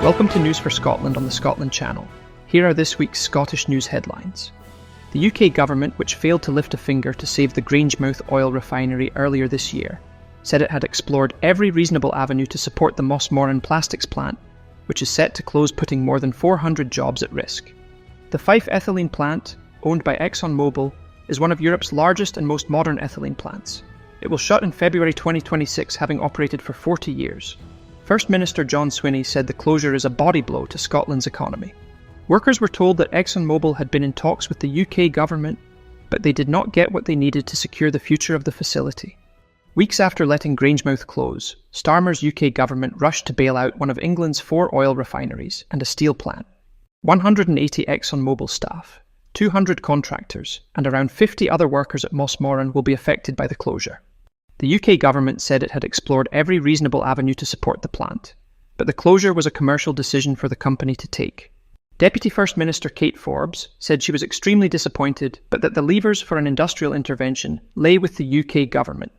Welcome to News4Scotland on the Scotland Channel. Here are this week's Scottish news headlines. The UK government, which failed to lift a finger to save the Grangemouth oil refinery earlier this year, said it had explored every reasonable avenue to support the Mossmorran plastics plant, which is set to close, putting more than 400 jobs at risk. The Fife ethylene plant, owned by ExxonMobil, is one of Europe's largest and most modern ethylene plants. It will shut in February 2026, having operated for 40 years. First Minister John Swinney said the closure is a body blow to Scotland's economy. Workers were told that ExxonMobil had been in talks with the UK government, but they did not get what they needed to secure the future of the facility. Weeks after letting Grangemouth close, Starmer's UK government rushed to bail out one of England's 4 oil refineries and a steel plant. 180 ExxonMobil staff, 200 contractors, and around 50 other workers at Mossmorran will be affected by the closure. The UK government said it had explored every reasonable avenue to support the plant, but the closure was a commercial decision for the company to take. Deputy First Minister Kate Forbes said she was extremely disappointed, but that the levers for an industrial intervention lay with the UK government.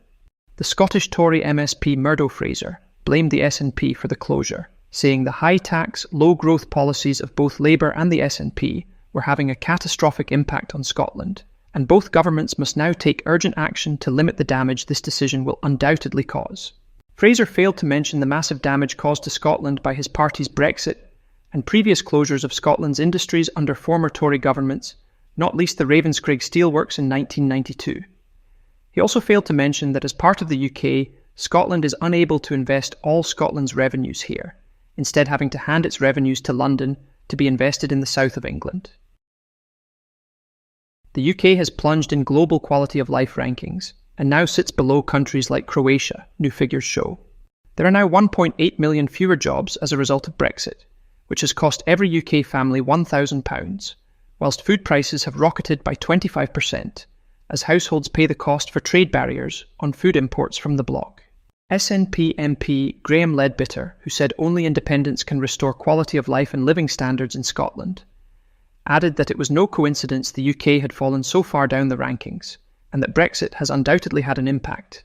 The Scottish Tory MSP Murdo Fraser blamed the SNP for the closure, saying the high-tax, low-growth policies of both Labour and the SNP were having a catastrophic impact on Scotland, and both governments must now take urgent action to limit the damage this decision will undoubtedly cause. Fraser failed to mention the massive damage caused to Scotland by his party's Brexit and previous closures of Scotland's industries under former Tory governments, not least the Ravenscraig Steelworks in 1992. He also failed to mention that as part of the UK, Scotland is unable to invest all Scotland's revenues here, instead having to hand its revenues to London to be invested in the south of England. The UK has plunged in global quality of life rankings and now sits below countries like Croatia, new figures show. There are now 1.8 million fewer jobs as a result of Brexit, which has cost every UK family £1,000, whilst food prices have rocketed by 25%, as households pay the cost for trade barriers on food imports from the bloc. SNP MP Graham Leadbitter, who said only independence can restore quality of life and living standards in Scotland, added that it was no coincidence the UK had fallen so far down the rankings, and that Brexit has undoubtedly had an impact.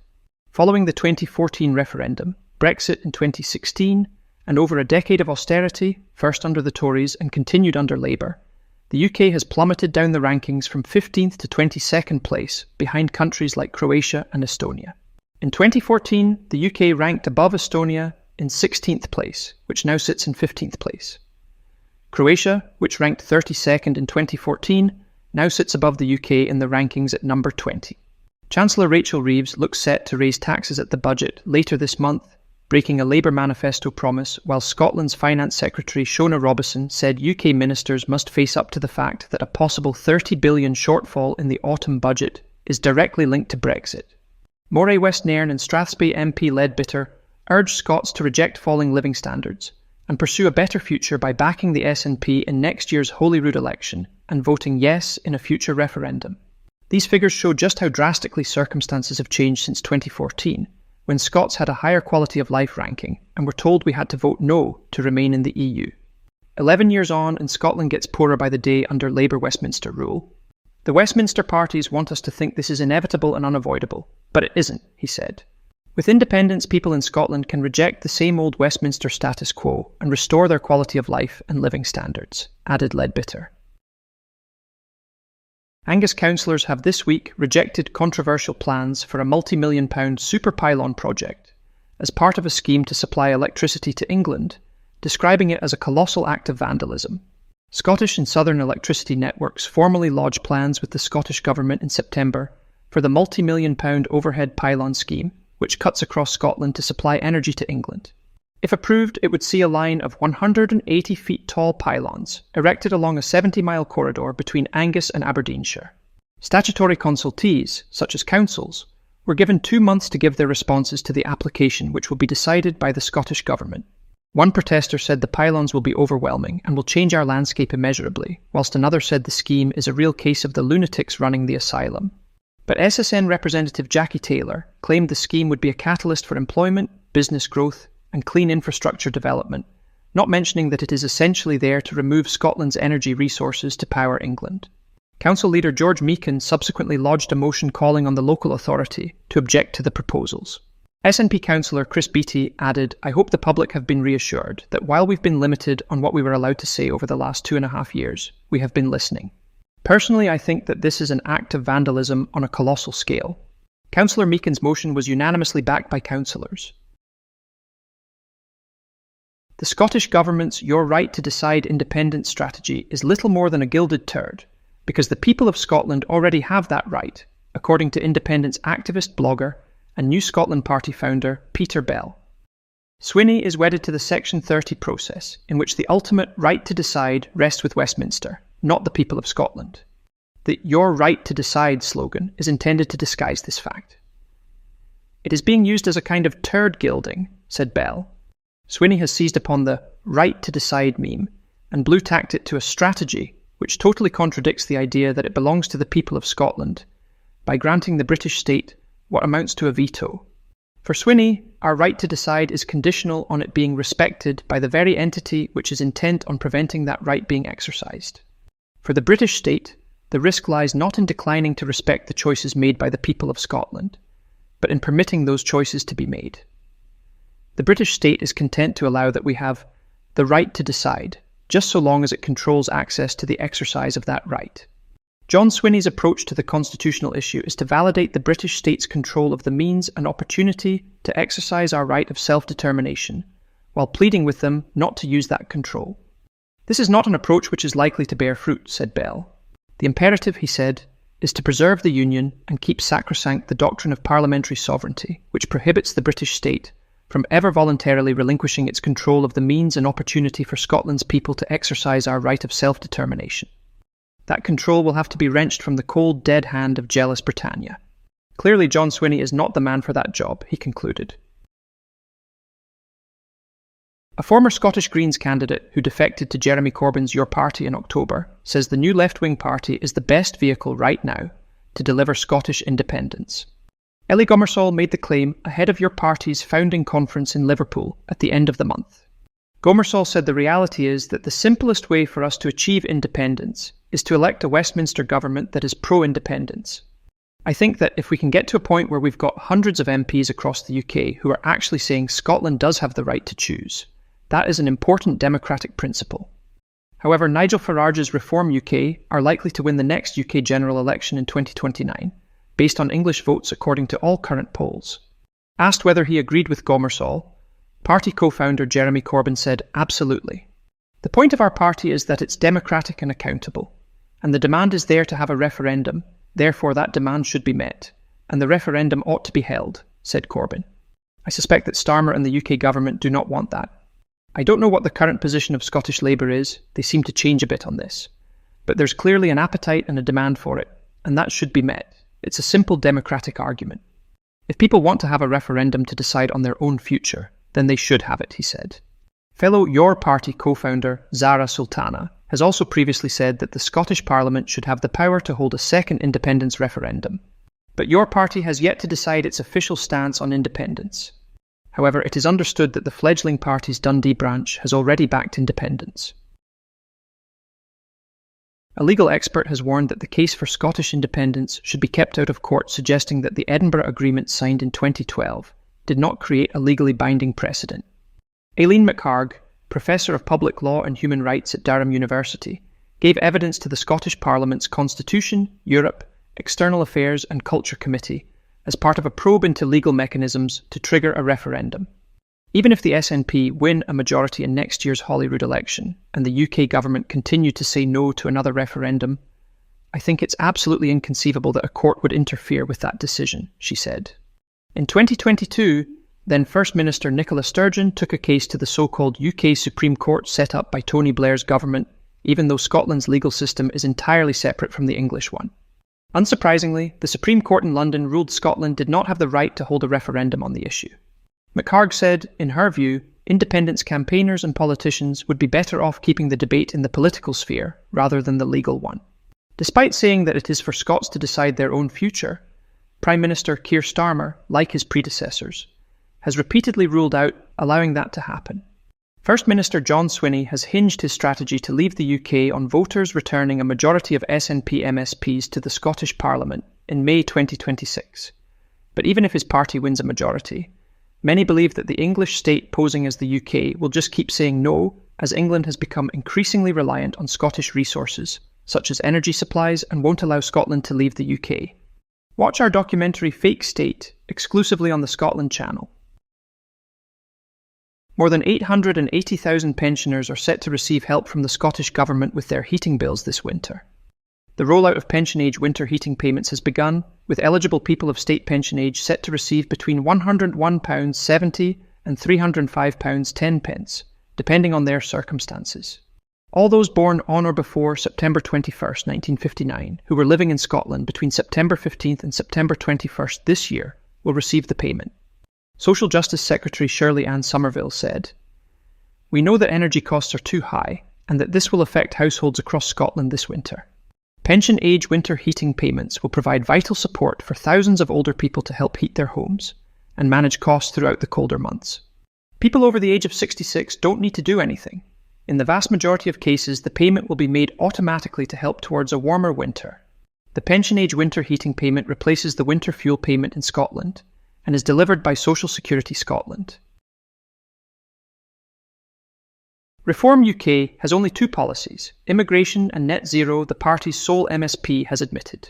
Following the 2014 referendum, Brexit in 2016, and over a decade of austerity, first under the Tories and continued under Labour, the UK has plummeted down the rankings from 15th to 22nd place, behind countries like Croatia and Estonia. In 2014, the UK ranked above Estonia in 16th place, which now sits in 15th place. Croatia, which ranked 32nd in 2014, now sits above the UK in the rankings at number 20. Chancellor Rachel Reeves looks set to raise taxes at the budget later this month, breaking a Labour manifesto promise, while Scotland's Finance Secretary Shona Robison said UK ministers must face up to the fact that a possible £30 billion shortfall in the autumn budget is directly linked to Brexit. Moray West Nairn and Strathspey MP Leadbitter urged Scots to reject falling living standards and pursue a better future by backing the SNP in next year's Holyrood election and voting yes in a future referendum. These figures show just how drastically circumstances have changed since 2014, when Scots had a higher quality of life ranking and were told we had to vote no to remain in the EU. 11 years on, and Scotland gets poorer by the day under Labour Westminster rule. The Westminster parties want us to think this is inevitable and unavoidable, but it isn't, he said. With independence, people in Scotland can reject the same old Westminster status quo and restore their quality of life and living standards, added Leadbitter. Angus councillors have this week rejected controversial plans for a multi-million-pound super pylon project as part of a scheme to supply electricity to England, describing it as a colossal act of vandalism. Scottish and Southern Electricity Networks formally lodged plans with the Scottish Government in September for the multi-million-pound overhead pylon scheme, which cuts across Scotland to supply energy to England. If approved, it would see a line of 180 feet tall pylons erected along a 70-mile corridor between Angus and Aberdeenshire. Statutory consultees, such as councils, were given 2 months to give their responses to the application, which will be decided by the Scottish Government. One protester said the pylons will be overwhelming and will change our landscape immeasurably, whilst another said the scheme is a real case of the lunatics running the asylum. But SSN representative Jackie Taylor claimed the scheme would be a catalyst for employment, business growth, and clean infrastructure development, not mentioning that it is essentially there to remove Scotland's energy resources to power England. Council leader George Meakin subsequently lodged a motion calling on the local authority to object to the proposals. SNP councillor Chris Beattie added, "I hope the public have been reassured that while we've been limited on what we were allowed to say over the last 2.5 years, we have been listening. Personally, I think that this is an act of vandalism on a colossal scale." Councillor Meakin's motion was unanimously backed by councillors. The Scottish Government's Your Right to Decide independence strategy is little more than a gilded turd, because the people of Scotland already have that right, according to independence activist, blogger, and New Scotland Party founder Peter Bell. Swinney is wedded to the Section 30 process, in which the ultimate right to decide rests with Westminster, not the people of Scotland. The Your Right to Decide slogan is intended to disguise this fact. "It is being used as a kind of turd gilding," said Bell. Swinney has seized upon the right to decide meme and blue-tacked it to a strategy which totally contradicts the idea that it belongs to the people of Scotland by granting the British state what amounts to a veto. For Swinney, our right to decide is conditional on it being respected by the very entity which is intent on preventing that right being exercised. For the British state, the risk lies not in declining to respect the choices made by the people of Scotland, but in permitting those choices to be made. The British state is content to allow that we have the right to decide, just so long as it controls access to the exercise of that right. John Swinney's approach to the constitutional issue is to validate the British state's control of the means and opportunity to exercise our right of self-determination, while pleading with them not to use that control. "This is not an approach which is likely to bear fruit," said Bell. "The imperative," he said, "is to preserve the Union and keep sacrosanct the doctrine of parliamentary sovereignty, which prohibits the British state from ever voluntarily relinquishing its control of the means and opportunity for Scotland's people to exercise our right of self-determination. That control will have to be wrenched from the cold, dead hand of jealous Britannia." Clearly, John Swinney is not the man for that job, he concluded. A former Scottish Greens candidate who defected to Jeremy Corbyn's Your Party in October says the new left-wing party is the best vehicle right now to deliver Scottish independence. Ellie Gomersall made the claim ahead of Your Party's founding conference in Liverpool at the end of the month. Gomersall said the reality is that the simplest way for us to achieve independence is to elect a Westminster government that is pro-independence. I think that if we can get to a point where we've got hundreds of MPs across the UK who are actually saying Scotland does have the right to choose, that is an important democratic principle. However, Nigel Farage's Reform UK are likely to win the next UK general election in 2029, based on English votes according to all current polls. Asked whether he agreed with Gomersall, party co-founder Jeremy Corbyn said, "Absolutely. The point of our party is that it's democratic and accountable, and the demand is there to have a referendum, therefore that demand should be met, and the referendum ought to be held," said Corbyn. "I suspect that Starmer and the UK government do not want that. I don't know what the current position of Scottish Labour is, they seem to change a bit on this, but there's clearly an appetite and a demand for it, and that should be met. It's a simple democratic argument. If people want to have a referendum to decide on their own future, then they should have it," he said. Fellow Your Party co-founder Zara Sultana has also previously said that the Scottish Parliament should have the power to hold a second independence referendum. But Your Party has yet to decide its official stance on independence. However, it is understood that the fledgling party's Dundee branch has already backed independence. A legal expert has warned that the case for Scottish independence should be kept out of court, suggesting that the Edinburgh Agreement signed in 2012 did not create a legally binding precedent. Aileen McHarg, Professor of Public Law and Human Rights at Durham University, gave evidence to the Scottish Parliament's Constitution, Europe, External Affairs and Culture Committee as part of a probe into legal mechanisms to trigger a referendum. Even if the SNP win a majority in next year's Holyrood election and the UK government continue to say no to another referendum, I think it's absolutely inconceivable that a court would interfere with that decision, she said. In 2022, then First Minister Nicola Sturgeon took a case to the so-called UK Supreme Court set up by Tony Blair's government, even though Scotland's legal system is entirely separate from the English one. Unsurprisingly, the Supreme Court in London ruled Scotland did not have the right to hold a referendum on the issue. McHarg said, in her view, independence campaigners and politicians would be better off keeping the debate in the political sphere rather than the legal one. Despite saying that it is for Scots to decide their own future, Prime Minister Keir Starmer, like his predecessors, has repeatedly ruled out allowing that to happen. First Minister John Swinney has hinged his strategy to leave the UK on voters returning a majority of SNP MSPs to the Scottish Parliament in May 2026. But even if his party wins a majority, Many believe that the English state posing as the UK will just keep saying no, as England has become increasingly reliant on Scottish resources, such as energy supplies, and won't allow Scotland to leave the UK. Watch our documentary Fake State, exclusively on the Scotland channel. More than 880,000 pensioners are set to receive help from the Scottish Government with their heating bills this winter. The rollout of pension age winter heating payments has begun, with eligible people of state pension age set to receive between £101.70 and £305.10, depending on their circumstances. All those born on or before September 21st, 1959, who were living in Scotland between September 15th and September 21st this year, will receive the payment. Social Justice Secretary Shirley Ann Somerville said, "We know that energy costs are too high, and that this will affect households across Scotland this winter. Pension age winter heating payments will provide vital support for thousands of older people to help heat their homes and manage costs throughout the colder months. People over the age of 66 don't need to do anything. In the vast majority of cases, the payment will be made automatically to help towards a warmer winter. The pension age winter heating payment replaces the winter fuel payment in Scotland and is delivered by Social Security Scotland." Reform UK has only two policies, immigration and net zero, the party's sole MSP has admitted.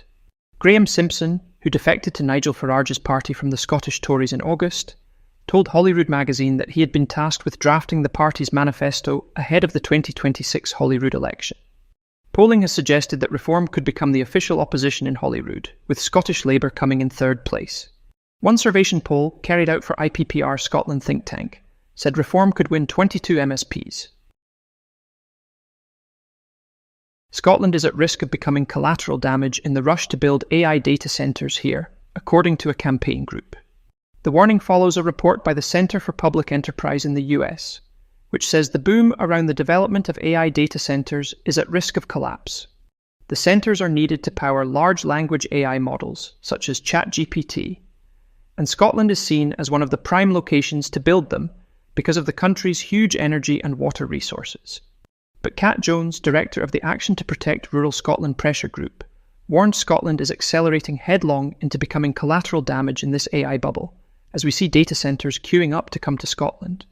Graham Simpson, who defected to Nigel Farage's party from the Scottish Tories in August, told Holyrood magazine that he had been tasked with drafting the party's manifesto ahead of the 2026 Holyrood election. Polling has suggested that Reform could become the official opposition in Holyrood, with Scottish Labour coming in third place. One Survation poll, carried out for IPPR Scotland think tank, said Reform could win 22 MSPs. Scotland is at risk of becoming collateral damage in the rush to build AI data centres here, according to a campaign group. The warning follows a report by the Centre for Public Enterprise in the US, which says the boom around the development of AI data centres is at risk of collapse. The centres are needed to power large language AI models, such as ChatGPT, and Scotland is seen as one of the prime locations to build them because of the country's huge energy and water resources. But Kat Jones, director of the Action to Protect Rural Scotland Pressure Group, warned Scotland is accelerating headlong into becoming collateral damage in this AI bubble, as we see data centres queuing up to come to Scotland.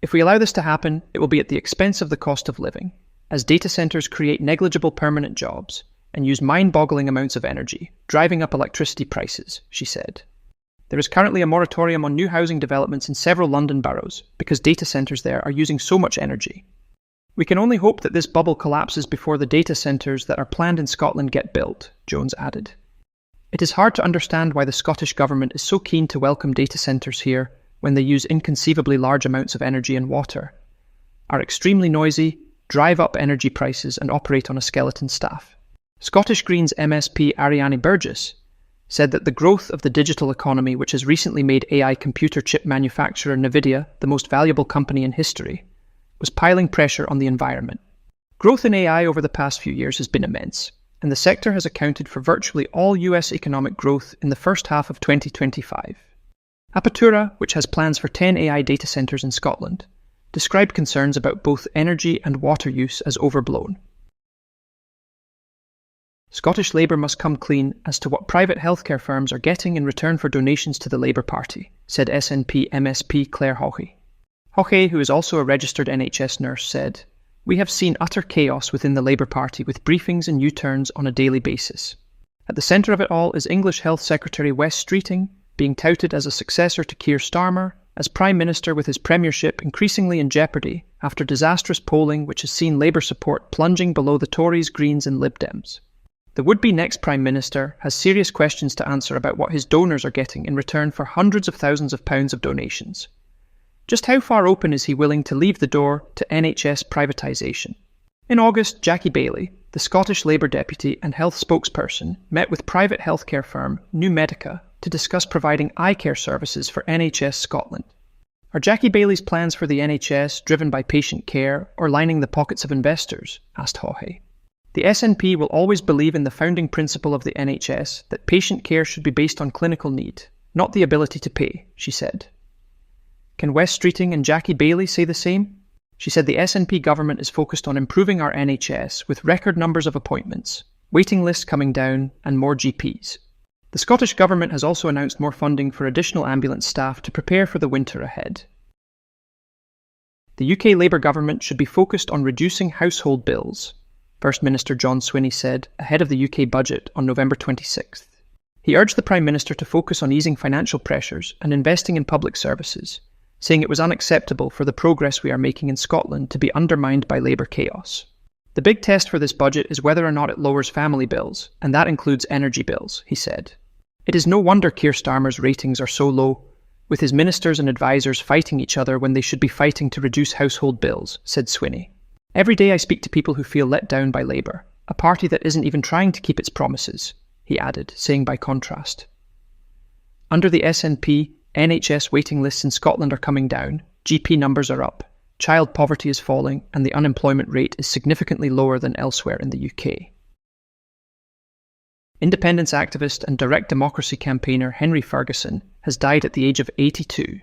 If we allow this to happen, it will be at the expense of the cost of living, as data centres create negligible permanent jobs and use mind-boggling amounts of energy, driving up electricity prices, she said. There is currently a moratorium on new housing developments in several London boroughs because data centres there are using so much energy. We can only hope that this bubble collapses before the data centres that are planned in Scotland get built, Jones added. It is hard to understand why the Scottish Government is so keen to welcome data centres here when they use inconceivably large amounts of energy and water, are extremely noisy, drive up energy prices and operate on a skeleton staff. Scottish Greens MSP Ariane Burgess said that the growth of the digital economy, which has recently made AI computer chip manufacturer Nvidia the most valuable company in history, was piling pressure on the environment. Growth in AI over the past few years has been immense, and the sector has accounted for virtually all US economic growth in the first half of 2025. Apatura, which has plans for 10 AI data centres in Scotland, described concerns about both energy and water use as overblown. Scottish Labour must come clean as to what private healthcare firms are getting in return for donations to the Labour Party, said SNP MSP Claire Haughey. Haughey, who is also a registered NHS nurse, said, "We have seen utter chaos within the Labour Party with briefings and U-turns on a daily basis. At the centre of it all is English Health Secretary Wes Streeting, being touted as a successor to Keir Starmer, as Prime Minister with his premiership increasingly in jeopardy after disastrous polling which has seen Labour support plunging below the Tories, Greens and Lib Dems. The would-be next Prime Minister has serious questions to answer about what his donors are getting in return for hundreds of thousands of pounds of donations. Just how far open is he willing to leave the door to NHS privatisation?" In August, Jackie Baillie, the Scottish Labour deputy and health spokesperson, met with private healthcare firm New Medica to discuss providing eye care services for NHS Scotland. Are Jackie Baillie's plans for the NHS driven by patient care or lining the pockets of investors? Asked Haughey. The SNP will always believe in the founding principle of the NHS that patient care should be based on clinical need, not the ability to pay, she said. Can Wes Streeting and Jackie Baillie say the same? She said the SNP government is focused on improving our NHS with record numbers of appointments, waiting lists coming down and more GPs. The Scottish Government has also announced more funding for additional ambulance staff to prepare for the winter ahead. The UK Labour Government should be focused on reducing household bills, First Minister John Swinney said ahead of the UK budget on November 26th. He urged the Prime Minister to focus on easing financial pressures and investing in public services, saying it was unacceptable for the progress we are making in Scotland to be undermined by Labour chaos. The big test for this budget is whether or not it lowers family bills, and that includes energy bills, he said. It is no wonder Keir Starmer's ratings are so low, with his ministers and advisers fighting each other when they should be fighting to reduce household bills, said Swinney. Every day I speak to people who feel let down by Labour, a party that isn't even trying to keep its promises, he added, saying by contrast. Under the SNP, NHS waiting lists in Scotland are coming down, GP numbers are up, child poverty is falling, and the unemployment rate is significantly lower than elsewhere in the UK. Independence activist and direct democracy campaigner Henry Ferguson has died at the age of 82.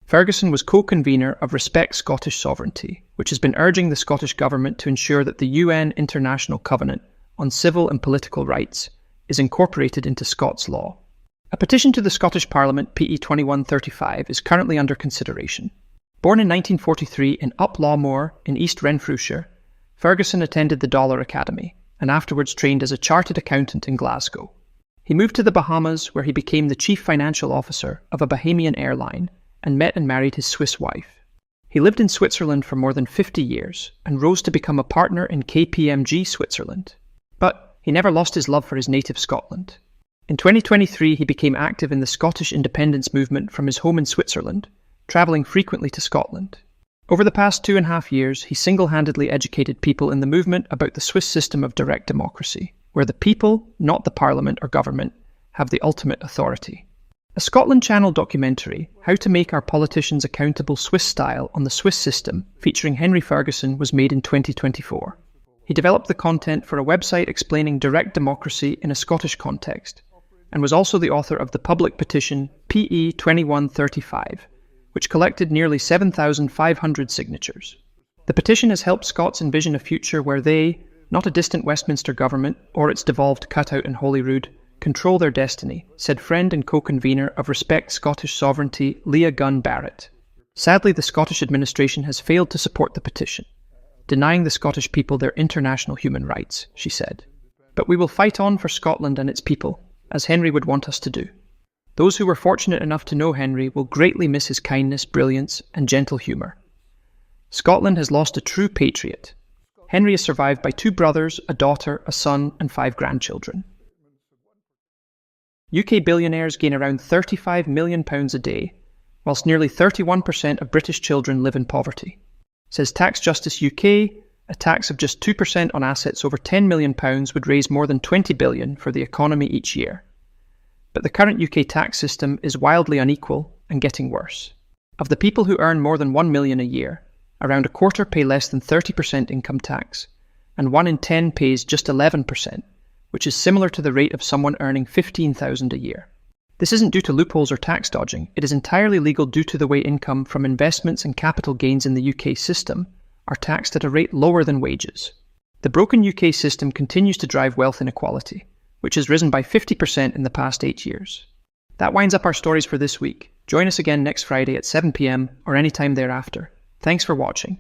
Ferguson was co-convener of Respect Scottish Sovereignty, which has been urging the Scottish Government to ensure that the UN International Covenant on Civil and Political Rights is incorporated into Scots law. A petition to the Scottish Parliament, PE 2135, is currently under consideration. Born in 1943 in Uplaw in East Renfrewshire, Ferguson attended the Dollar Academy and afterwards trained as a chartered accountant in Glasgow. He moved to the Bahamas, where he became the chief financial officer of a Bahamian airline and met and married his Swiss wife. He lived in Switzerland for more than 50 years and rose to become a partner in KPMG Switzerland. But he never lost his love for his native Scotland. In 2023, he became active in the Scottish independence movement from his home in Switzerland, travelling frequently to Scotland. Over the past 2.5 years, he single-handedly educated people in the movement about the Swiss system of direct democracy, where the people, not the parliament or government, have the ultimate authority. A Scotland Channel documentary, How to Make Our Politicians Accountable Swiss Style on the Swiss System, featuring Henry Ferguson, was made in 2024. He developed the content for a website explaining direct democracy in a Scottish context, and was also the author of the public petition PE 2135, which collected nearly 7,500 signatures. The petition has helped Scots envision a future where they, not a distant Westminster government or its devolved cutout in Holyrood, control their destiny, said friend and co-convener of Respect Scottish Sovereignty, Leah Gunn Barrett. Sadly, the Scottish administration has failed to support the petition, denying the Scottish people their international human rights, she said. But we will fight on for Scotland and its people, as Henry would want us to do. Those who were fortunate enough to know Henry will greatly miss his kindness, brilliance, and gentle humour. Scotland has lost a true patriot. Henry is survived by 2 brothers, a daughter, a son, and 5 grandchildren. UK billionaires gain around £35 million a day, whilst nearly 31% of British children live in poverty. Says Tax Justice UK, a tax of just 2% on assets over £10 million would raise more than £20 billion for the economy each year. But the current UK tax system is wildly unequal and getting worse. Of the people who earn more than £1 million a year, around a quarter pay less than 30% income tax, and 1 in 10 pays just 11%, which is similar to the rate of someone earning $15,000 a year. This isn't due to loopholes or tax dodging, it is entirely legal due to the way income from investments and capital gains in the UK system are taxed at a rate lower than wages. The broken UK system continues to drive wealth inequality, which has risen by 50% in the past 8 years. That winds up our stories for this week. Join us again next Friday at 7 p.m. or any time thereafter. Thanks for watching.